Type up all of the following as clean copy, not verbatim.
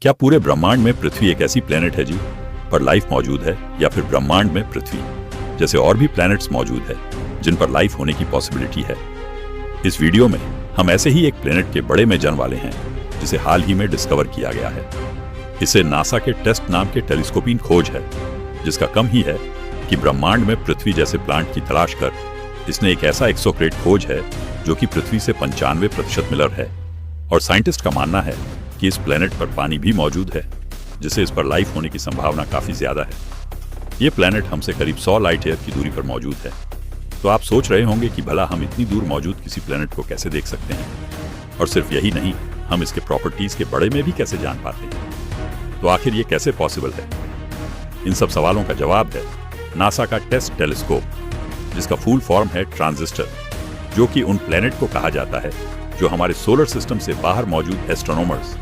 क्या पूरे ब्रह्मांड में पृथ्वी एक ऐसी प्लेनेट है जी पर लाइफ मौजूद है, या फिर ब्रह्मांड में पृथ्वी जैसे और भी प्लैनेट्स मौजूद है जिन पर लाइफ होने की पॉसिबिलिटी है? इस वीडियो में हम ऐसे ही एक प्लेनेट के बड़े में जाने वाले हैं जिसे हाल ही में डिस्कवर किया गया है। इसे नासा के टेस्ट नाम के टेलीस्कोपिक खोज है, जिसका कम ही है कि ब्रह्मांड में पृथ्वी जैसे प्लांट की तलाश कर इसने एक ऐसा एक्सोक्रेट खोज है जो कि पृथ्वी से 95% मिलर है। और साइंटिस्ट का मानना है कि इस प्लेनेट पर पानी भी मौजूद है, जिससे इस पर लाइफ होने की संभावना काफी ज्यादा है। ये प्लेनेट हमसे करीब 100 लाइट ईयर की दूरी पर मौजूद है। तो आप सोच रहे होंगे कि भला हम इतनी दूर मौजूद किसी प्लेनेट को कैसे देख सकते हैं, और सिर्फ यही नहीं, हम इसके प्रॉपर्टीज के बड़े में भी कैसे जान पाते हैं। तो आखिर ये कैसे पॉसिबल है? इन सब सवालों का जवाब है नासा का टेस्ट टेलीस्कोप, जिसका फुल फॉर्म है ट्रांजिस्टर, जो कि उन प्लेनेट को कहा जाता है जो हमारे सोलर सिस्टम से बाहर मौजूद एस्ट्रोनॉमर्स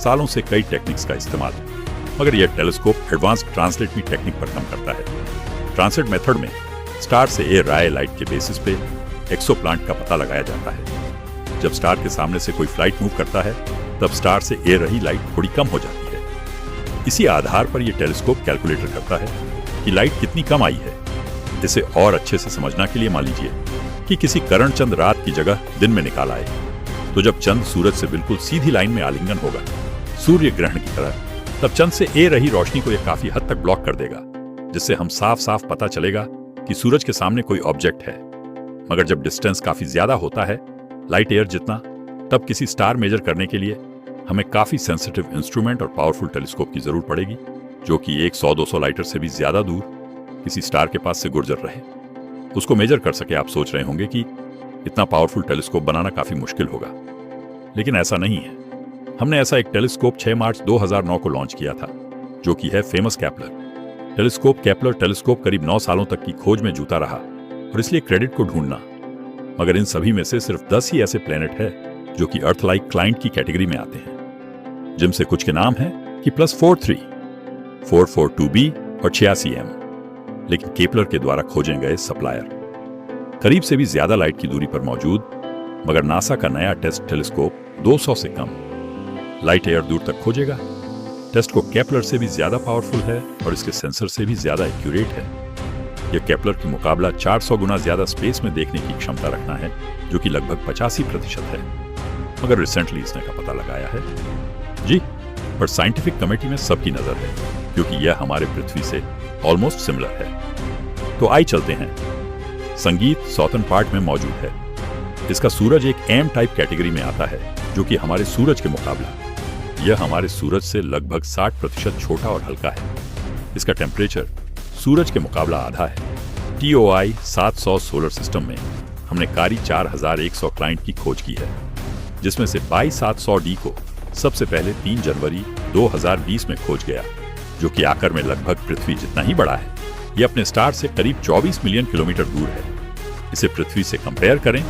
सालों से कई टेक्निक्स का इस्तेमाल, मगर यह टेलीस्कोप एडवांस ट्रांसलेट टेक्निक पर काम करता है। ट्रांसलेट मेथड में स्टार से ए राय लाइट के बेसिस पे एक्सोप्लांट का पता लगाया जाता है। जब स्टार के सामने से कोई फ्लाइट मूव करता है, तब स्टार से ए रही लाइट थोड़ी कम हो जाती है। इसी आधार पर यह टेलीस्कोप कैलकुलेटर करता है कि लाइट कितनी कम आई है। इसे और अच्छे से समझना के लिए मान लीजिए कि किसी करण चंद रात की जगह दिन में निकाल आए, तो जब चंद सूरज से बिल्कुल सीधी लाइन में आलिंगन होगा, सूर्य ग्रहण की तरह, तब चंद से ए रही रोशनी को यह काफी हद तक ब्लॉक कर देगा, जिससे हम साफ साफ पता चलेगा कि सूरज के सामने कोई ऑब्जेक्ट है। मगर जब डिस्टेंस काफी ज्यादा होता है, लाइट ईयर जितना, तब किसी स्टार मेजर करने के लिए हमें काफी सेंसिटिव इंस्ट्रूमेंट और पावरफुल टेलीस्कोप की जरूरत पड़ेगी, जो कि 100-200 लाइटर से भी ज्यादा दूर किसी स्टार के पास से गुजर रहे, उसको मेजर कर सके। आप सोच रहे होंगे कि इतना पावरफुल टेलीस्कोप बनाना काफी मुश्किल होगा, लेकिन ऐसा नहीं है। हमने ऐसा एक टेलीस्कोप 6 मार्च 2009 को लॉन्च किया था, जो कि है famous Kepler telescope. Kepler telescope करीब 9 सालों तक की खोज में जुटा रहा, और इसलिए क्रेडिट को ढूंढना। मगर इन सभी में से सिर्फ 10 ही ऐसे प्लेनेट है जो कि अर्थ लाइक क्लाइंट की कैटेगरी में आते हैं, जिनसे कुछ के नाम है कि +43, 442b और 86m। लेकिन केपलर के द्वारा खोजे गए सप्लायर करीब से भी ज्यादा लाइट की दूरी पर मौजूद, मगर नासा का नया टेस्ट टेलीस्कोप 200 से कम लाइट ईयर दूर तक खोजेगा। टेस्ट को केपलर से भी ज्यादा पावरफुल है और इसके सेंसर से भी ज्यादा एक्यूरेट है। यह केपलर के मुकाबला 400 गुना ज्यादा स्पेस में देखने की क्षमता रखना है, जो कि लगभग 85% है। मगर रिसेंटली इसने का पता लगाया है जी, पर साइंटिफिक कमेटी में सबकी नजर है, क्योंकि यह हमारे पृथ्वी से ऑलमोस्ट सिमिलर है। तो आई चलते हैं। संगीत सॉथर्न पार्ट में मौजूद है। इसका सूरज एक एम टाइप कैटेगरी में आता है, जो कि हमारे सूरज के मुकाबला यह हमारे सूरज से लगभग 60% छोटा और हल्का है। इसका टेम्परेचर सूरज के मुकाबला आधा है। TOI 700 सोलर सिस्टम में हमने कारी 4100 क्लाइंट की खोज की है, जिसमें से 22700D को सबसे पहले 3 जनवरी 2020 में खोज गया, जो कि आकार में लगभग पृथ्वी जितना ही बड़ा है। यह अपने स्टार से करीब 24 मिलियन किलोमीटर दूर है। इसे पृथ्वी से कंपेयर करें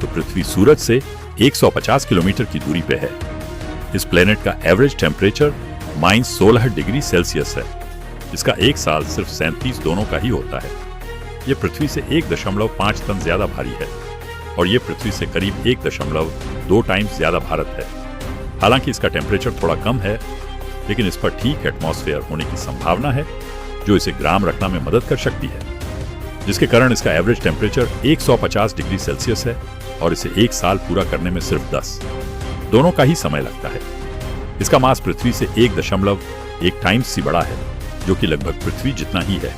तो पृथ्वी सूरज से 150 किलोमीटर की दूरी पे है। इस प्लेनेट का एवरेज टेम्परेचर -16 डिग्री सेल्सियस है, जिसका एक साल सिर्फ 37 दोनों का ही होता है। यह पृथ्वी से 1.5 टन ज्यादा भारी है, और यह पृथ्वी से करीब 1.2 टाइम्स ज्यादा भारत है। हालांकि इसका टेम्परेचर थोड़ा कम है, लेकिन इस पर ठीक एटमॉस्फेयर होने की संभावना है, जो इसे ग्राम रखना में मदद कर सकती है, जिसके कारण इसका एवरेज टेम्परेचर 150 डिग्री सेल्सियस है, और इसे एक साल पूरा करने में सिर्फ 10 दोनों का ही समय लगता है। इसका मास पृथ्वी से 1.1 टाइम्स सी बड़ा है, जो कि लगभग पृथ्वी जितना ही है।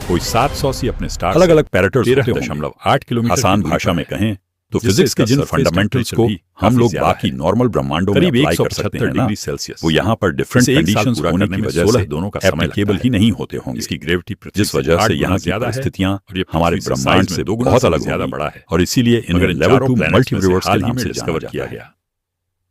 कोई 700 सी अपने स्टार अलग अलग पैरामीटर्स 13.8 किलोमीटर। आसान भाषा में कहें तो फिजिक्स के जिन फंडामेंटल्स को हम लोग बाकी नॉर्मल ब्रह्मांडों में अप्लाई कर सकते हैं डिग्री सेल्सियस, वो यहाँ पर डिफरेंट कंडीशंस होने की वजह से दोनों का समय केवल ही नहीं होते होंगे। इसकी ग्रेविटी जिस वजह से यहाँ की परिस्थितियां हमारे ब्रह्मांड से बहुत अलग ज्यादा बड़ा है, और इसीलिए इन्हें लेवल 2 मल्टीवर्स के नाम से डिस्कवर किया गया।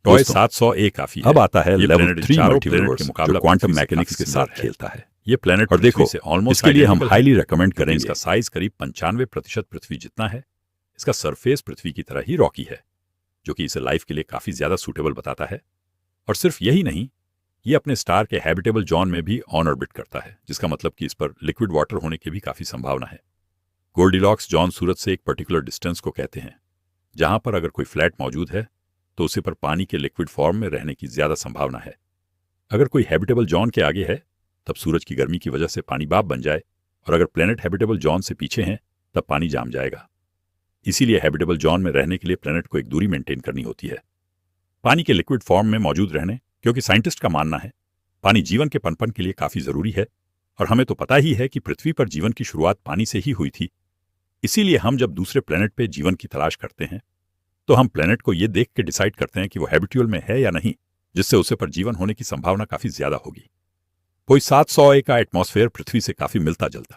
टॉय 700A काफी है। अब आता है लेवल 3 मल्टीवर्स के मुकाबला क्वांटम मैकेनिक्स के साथ खेलता है। ये प्लेनेट, और देखो इसके लिए हम हाईली रेकमेंड करेंगे। इसका साइज करीब 95% पृथ्वी जितना है। इसका सरफेस पृथ्वी की तरह ही रॉकी है, जो कि इसे लाइफ के लिए काफी ज्यादा सूटेबल बताता है। और सिर्फ यही नहीं, ये अपने स्टार के हैबिटेबल जोन में भी ऑन ऑर्बिट करता है, जिसका मतलब कि इस पर लिक्विड वाटर होने की भी काफी संभावना है। गोल्डीलॉक्स जोन सूरज से एक पर्टिकुलर डिस्टेंस को कहते हैं, जहां पर अगर कोई फ्लैट मौजूद है तो उसे पर पानी के लिक्विड फॉर्म में रहने की ज्यादा संभावना है। अगर कोई हैबिटेबल जोन के आगे है तब सूरज की गर्मी की वजह से पानी भाप बन जाए, और अगर प्लेनेट हैबिटेबल जोन से पीछे हैं तब पानी जाम जाएगा। इसीलिए हैबिटेबल जोन में रहने के लिए प्लेनेट को एक दूरी मेंटेन करनी होती है पानी के लिक्विड फॉर्म में मौजूद रहने, क्योंकि साइंटिस्ट का मानना है पानी जीवन के पनपन के लिए काफी जरूरी है, और हमें तो पता ही है कि पृथ्वी पर जीवन की शुरुआत पानी से ही हुई थी। इसीलिए हम जब दूसरे प्लेनेट पे जीवन की तलाश करते हैं तो हम प्लेनेट को ये देख के डिसाइड करते हैं कि वो हैबिट्यूल में है या नहीं, जिससे उसे पर जीवन होने की संभावना काफी ज्यादा होगी। कोई 700 का एटमॉस्फेयर पृथ्वी से काफी मिलता जुलता,